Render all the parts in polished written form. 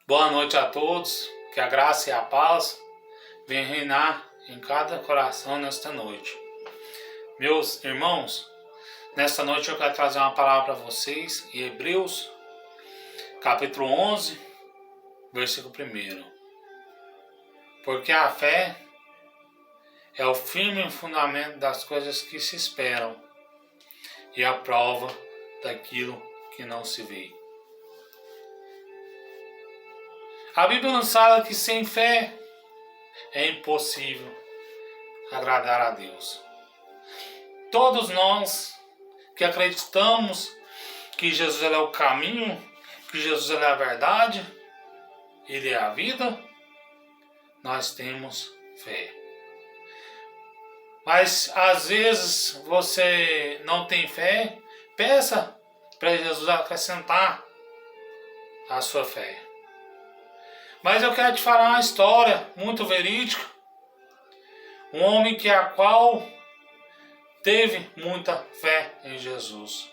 Boa noite a todos, que a graça e a paz venham reinar em cada coração nesta noite. Meus irmãos, nesta noite eu quero trazer uma palavra para vocês em Hebreus, capítulo 11, versículo 1. Porque a fé é o firme fundamento das coisas que se esperam e a prova daquilo que não se vê. A Bíblia nos fala que sem fé é impossível agradar a Deus. Todos nós que acreditamos que Jesus é o caminho, que Jesus é a verdade, Ele é a vida, nós temos fé. Mas às vezes você não tem fé, peça para Jesus acrescentar a sua fé. Mas eu quero te falar uma história muito verídica. Um homem a qual teve muita fé em Jesus.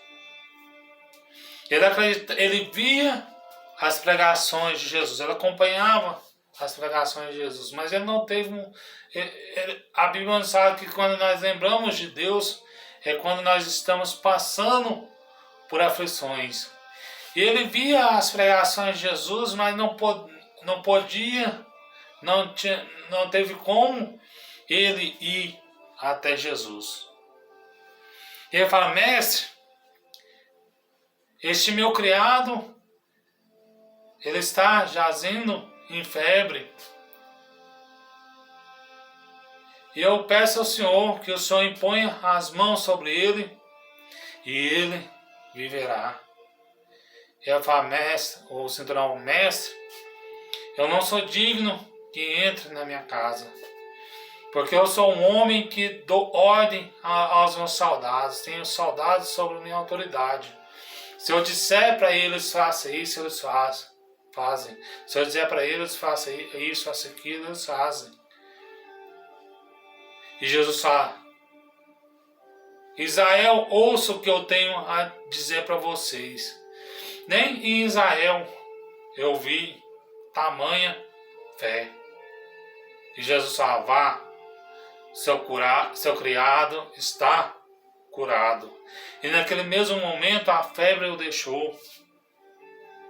Ele via as pregações de Jesus, ele acompanhava as pregações de Jesus, mas ele não teve a Bíblia nos fala que quando nós lembramos de Deus, é quando nós estamos passando por aflições. E ele via as pregações de Jesus, mas não podia, não teve como ele ir até Jesus. E ele fala: mestre, este meu criado, ele está jazendo em febre. E eu peço ao Senhor que o Senhor imponha as mãos sobre ele e ele viverá. E eu falo: mestre, o centurião, mestre, eu não sou digno que entre na minha casa, porque eu sou um homem que dou ordem aos meus soldados, tenho soldados sobre minha autoridade. Se eu disser para eles faça isso, eles fazem. Se eu disser para eles faça isso, faça aquilo, eles fazem. E Jesus fala: Israel, ouça o que eu tenho a dizer para vocês. Nem em Israel eu vi tamanha fé. E Jesus fala: vá, seu criado está curado. E naquele mesmo momento a febre o deixou.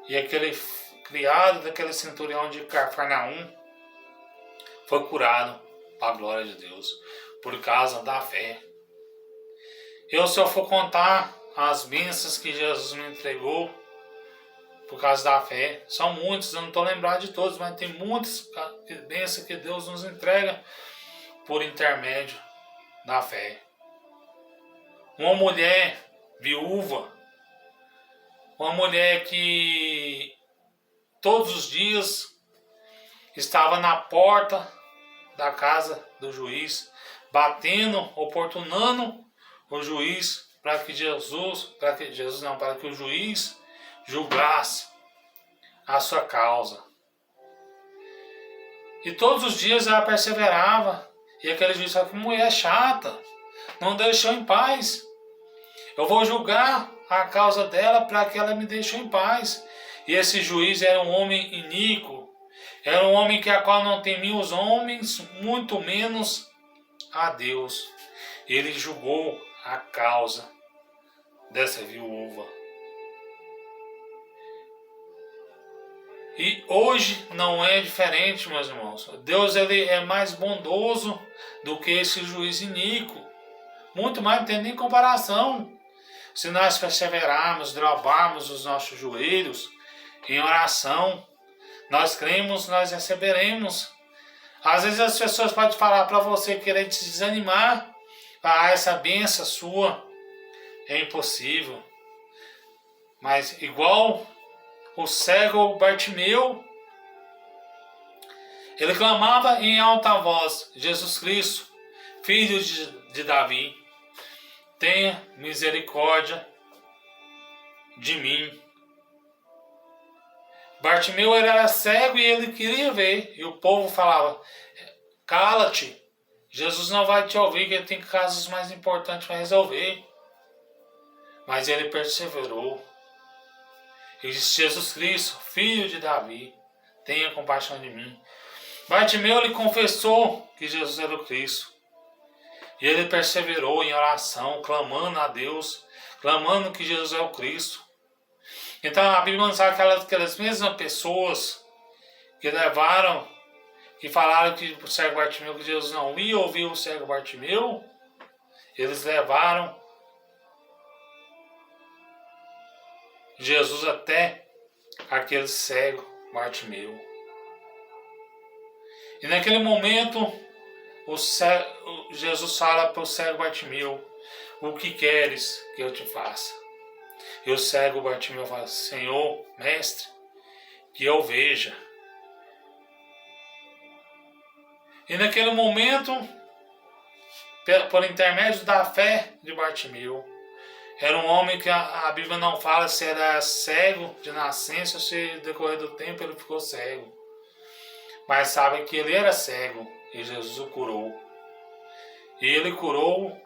E aquele criado daquele centurião de Cafarnaum foi curado para a glória de Deus, por causa da fé. Se eu for contar as bênçãos que Jesus me entregou por causa da fé, são muitos, eu não estou lembrado de todos, mas tem muitas bênçãos que Deus nos entrega por intermédio da fé. Uma mulher viúva, uma mulher que todos os dias estava na porta da casa do juiz, batendo, oportunando o juiz para que o juiz julgasse a sua causa. E todos os dias ela perseverava, e aquele juiz falou: que mulher chata, não deixou em paz. Eu vou julgar a causa dela para que ela me deixe em paz. E esse juiz era um homem iníquo, era um homem a qual não temia os homens, muito menos a Deus. Ele julgou a causa dessa viúva. E hoje não é diferente, meus irmãos. Deus, ele é mais bondoso do que esse juiz iníquo. Muito mais, não tem nem comparação. Se nós perseverarmos, dobrarmos os nossos joelhos em oração, nós cremos, nós receberemos. Às vezes as pessoas podem falar para você, querer te desanimar: essa bênção sua é impossível. Mas igual o cego Bartimeu, ele clamava em alta voz: Jesus Cristo, filho de Davi, tenha misericórdia de mim. Bartimeu era cego e ele queria ver, e o povo falava: cala-te, Jesus não vai te ouvir, que ele tem casos mais importantes para resolver. Mas ele perseverou. E disse: Jesus Cristo, filho de Davi, tenha compaixão de mim. Bartimeu, ele confessou que Jesus era o Cristo. E ele perseverou em oração, clamando a Deus, clamando que Jesus é o Cristo. Então a Bíblia nos fala que aquelas mesmas pessoas que levaram, que falaram que o cego Bartimeu, que Jesus não ia ouvir o cego Bartimeu, eles levaram Jesus até aquele cego Bartimeu. E naquele momento, Jesus fala para o cego Bartimeu: o que queres que eu te faça? E o cego Bartimeu fala: Senhor, mestre, que eu veja. E naquele momento, por intermédio da fé de Bartimeu, era um homem que a Bíblia não fala se era cego de nascença ou se no decorrer do tempo ele ficou cego. Mas sabe que ele era cego e Jesus o curou. E ele curou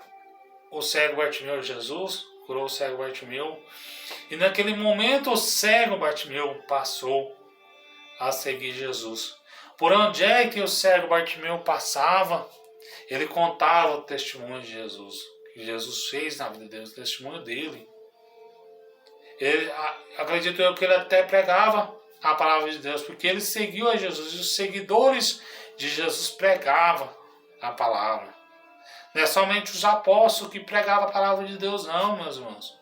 o cego Bartimeu, Jesus curou o cego Bartimeu. E naquele momento o cego Bartimeu passou a seguir Jesus. Por onde é que o cego Bartimeu passava, ele contava o testemunho de Jesus. Que Jesus fez na vida dele, o testemunho dele. Acredito eu que ele até pregava a palavra de Deus, porque ele seguiu a Jesus. E os seguidores de Jesus pregavam a palavra. Não é somente os apóstolos que pregavam a palavra de Deus, não, meus irmãos.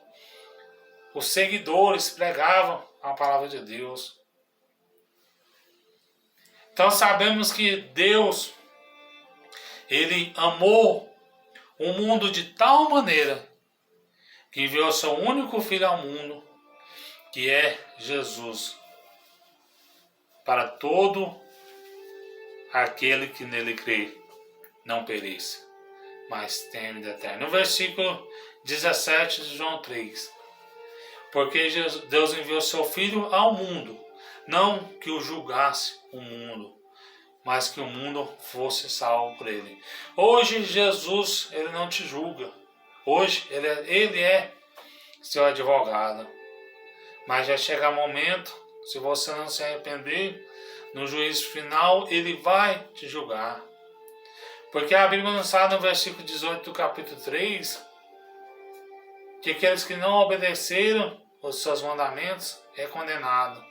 Os seguidores pregavam a palavra de Deus. Então sabemos que Deus, Ele amou o mundo de tal maneira que enviou seu único Filho ao mundo, que é Jesus, para todo aquele que nele crê, não pereça, mas tenha vida eterna. No versículo 17 de João 3, porque Deus enviou seu Filho ao mundo, não que o julgasse o mundo, mas que o mundo fosse salvo por ele. Hoje Jesus, ele não te julga. Hoje ele é seu advogado. Mas vai chegar momento, se você não se arrepender, no juízo final ele vai te julgar. Porque a Bíblia nos fala no versículo 18 do capítulo 3, que aqueles que não obedeceram os seus mandamentos é condenado.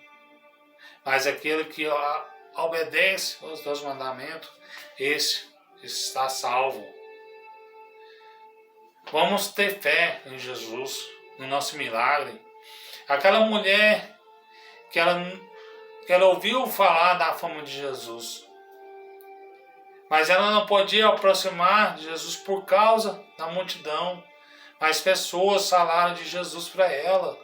Mas aquele que obedece os seus mandamentos, esse está salvo. Vamos ter fé em Jesus, no nosso milagre. Aquela mulher que ela ouviu falar da fama de Jesus, mas ela não podia aproximar de Jesus por causa da multidão. Mas pessoas falaram de Jesus para ela.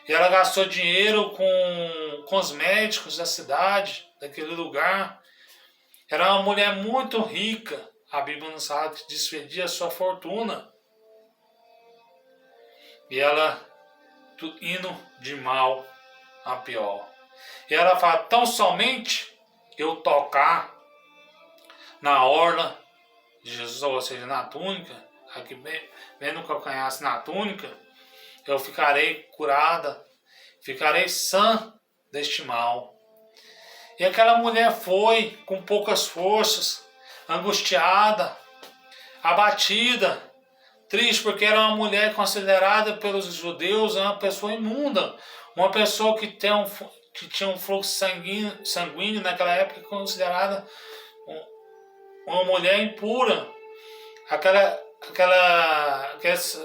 E ela gastou dinheiro com os médicos da cidade, daquele lugar. Era uma mulher muito rica. A Bíblia nos fala que despedia a sua fortuna. E ela indo de mal a pior. E ela fala: tão somente eu tocar na orla de Jesus, ou seja, na túnica, aqui bem no calcanhar, na túnica, eu ficarei curada, ficarei sã deste mal. E aquela mulher foi com poucas forças, angustiada, abatida, triste, porque era uma mulher considerada pelos judeus uma pessoa imunda, uma pessoa que tinha um fluxo sanguíneo naquela época, considerada uma mulher impura. Aquela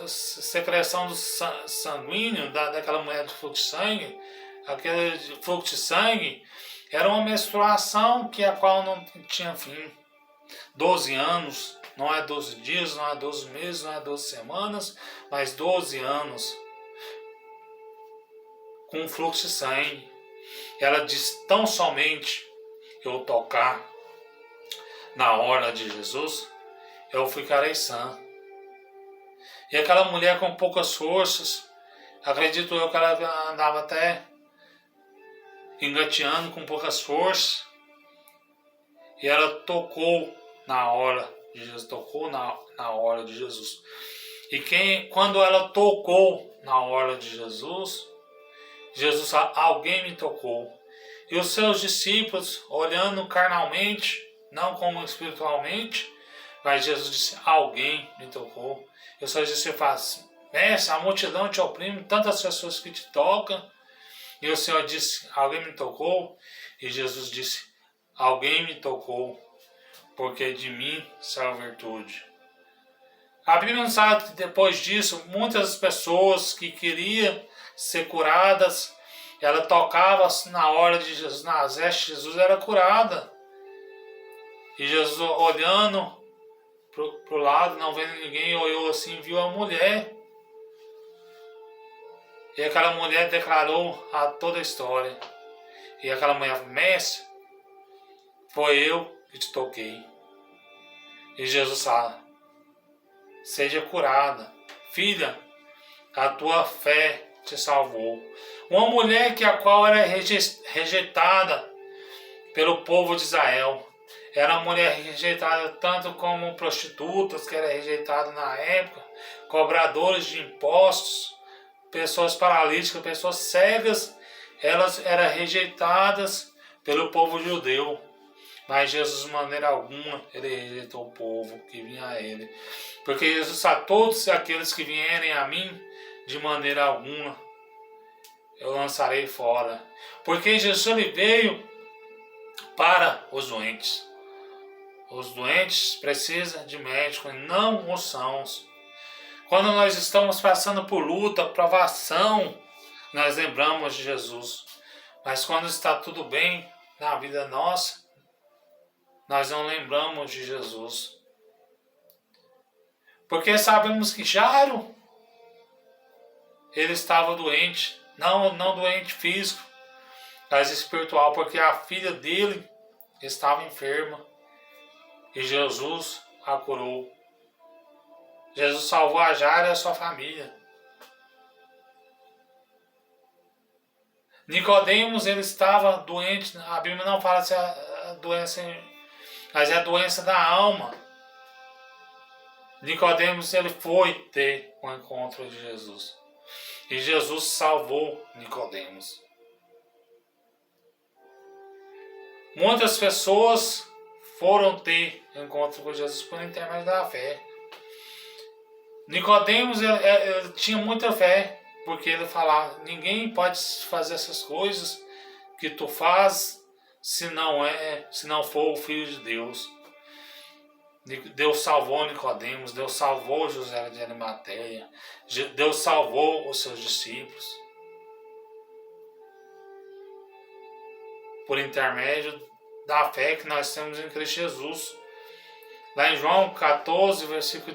secreção do sanguíneo daquela mulher de fluxo de sangue, aquele fluxo de sangue, era uma menstruação a qual não tinha fim. 12 anos, não é 12 dias, não é 12 meses, não é 12 semanas, mas 12 anos com um fluxo de sangue. Ela diz: tão somente eu tocar na orla de Jesus, eu ficarei sã. E aquela mulher com poucas forças, acredito eu que ela andava até engateando com poucas forças, e ela tocou na orla de Jesus, tocou na orla de Jesus. E quando ela tocou na orla de Jesus, Jesus falou: alguém me tocou. E os seus discípulos, olhando carnalmente, não como espiritualmente, mas Jesus disse, alguém me tocou. E os seus discípulos falam assim, mestre, a multidão te oprime, tantas pessoas que te tocam. E o Senhor disse, alguém me tocou? E Jesus disse, alguém me tocou, porque de mim saiu virtude. A Bíblia nos fala que depois disso, muitas pessoas que queriam ser curadas, ela tocava na hora de Jesus, nas vestes de Jesus era curada. E Jesus, olhando para o lado, não vendo ninguém, olhou assim, viu a mulher. E aquela mulher declarou toda a história. E aquela mulher, mestre, foi eu que te toquei. E Jesus fala, seja curada. Filha, a tua fé te salvou. Uma mulher que a qual era rejeitada pelo povo de Israel. Era uma mulher rejeitada tanto como prostitutas, que era rejeitada na época, cobradores de impostos, pessoas paralíticas, pessoas cegas, elas eram rejeitadas pelo povo judeu. Mas Jesus, de maneira alguma, ele rejeitou o povo que vinha a ele. Porque Jesus sabe, todos aqueles que vierem a mim, de maneira alguma, eu lançarei fora. Porque Jesus ele veio para os doentes. Os doentes precisam de médico, não os sãos. Quando nós estamos passando por luta, provação, nós lembramos de Jesus. Mas quando está tudo bem na vida nossa, nós não lembramos de Jesus. Porque sabemos que Jairo, ele estava doente, não doente físico, mas espiritual, porque a filha dele estava enferma e Jesus a curou. Jesus salvou a Jairo e a sua família. Nicodemos, ele estava doente, a Bíblia não fala se é a doença, mas é a doença da alma. Nicodemos, ele foi ter um encontro de Jesus. E Jesus salvou Nicodemos. Muitas pessoas foram ter encontro com Jesus por intermédio da fé. Nicodemos, ele tinha muita fé, porque ele falava, ninguém pode fazer essas coisas que tu faz se não for o Filho de Deus. Deus salvou Nicodemos, Deus salvou José de Arimateia, Deus salvou os seus discípulos. Por intermédio da fé que nós temos em Cristo Jesus. Lá em João 14, versículo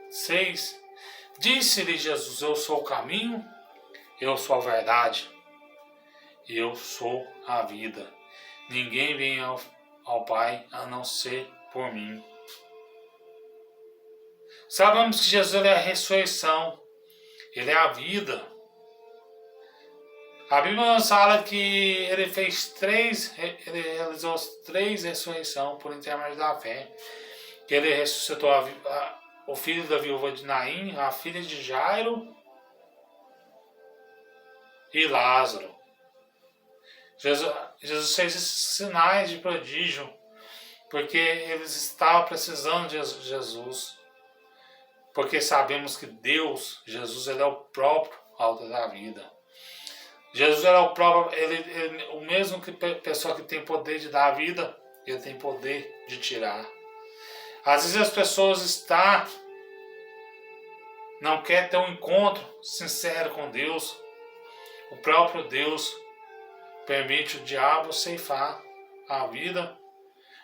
6, disse-lhe Jesus, eu sou o caminho, eu sou a verdade, eu sou a vida. Ninguém vem ao Pai a não ser por mim. Sabemos que Jesus é a ressurreição, ele é a vida. A Bíblia nos fala que ele realizou 3 ressurreições por intermédio da fé. Que ele ressuscitou o filho da viúva de Naim, a filha de Jairo e Lázaro. Jesus fez esses sinais de prodígio, porque eles estavam precisando de Jesus. Porque sabemos que Deus, Jesus, ele é o próprio autor da vida. Jesus era o próprio, o mesmo que pessoa que tem poder de dar a vida, ele tem poder de tirar. Às vezes as pessoas não querem ter um encontro sincero com Deus. O próprio Deus permite o diabo ceifar a vida,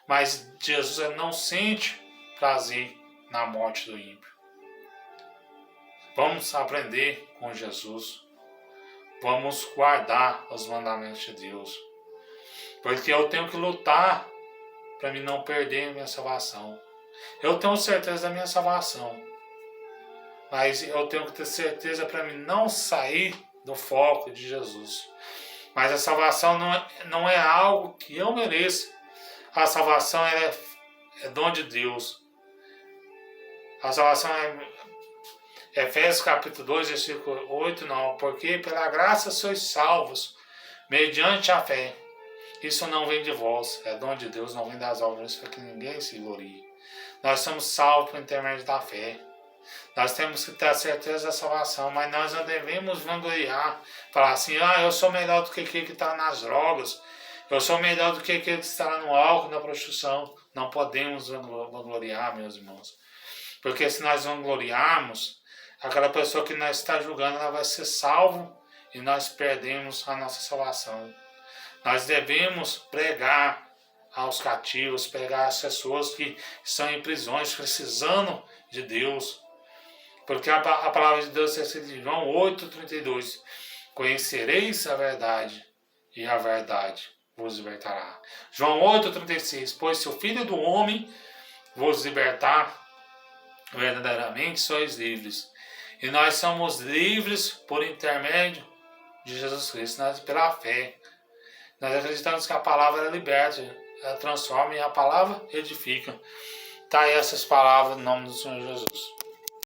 mas Jesus não sente prazer na morte do ímpio. Vamos aprender com Jesus. Vamos guardar os mandamentos de Deus. Porque eu tenho que lutar para mim não perder a minha salvação. Eu tenho certeza da minha salvação. Mas eu tenho que ter certeza para mim não sair do foco de Jesus. Mas a salvação não é algo que eu mereça. A salvação é dom de Deus. A salvação é Efésios capítulo 2, versículo 8, não. Porque pela graça sois salvos, mediante a fé. Isso não vem de vós, é dom de Deus, não vem das obras, para que ninguém se glorie. Nós somos salvos por intermédio da fé. Nós temos que ter a certeza da salvação, mas nós não devemos vangloriar, falar assim, eu sou melhor do que aquele que está nas drogas, eu sou melhor do que aquele que está no álcool, na prostituição. Não podemos vangloriar, meus irmãos. Porque se nós vangloriarmos, aquela pessoa que nós está julgando, ela vai ser salva e nós perdemos a nossa salvação. Nós devemos pregar aos cativos, pregar às pessoas que estão em prisões, precisando de Deus. Porque a palavra de Deus é escrita em João 8,32. Conhecereis a verdade, e a verdade vos libertará. João 8,36. Pois se o Filho do Homem vos libertar, verdadeiramente sois livres. E nós somos livres por intermédio de Jesus Cristo, nós, pela fé. Nós acreditamos que a palavra liberta, ela transforma e a palavra edifica. Tá aí essas palavras no nome do Senhor Jesus.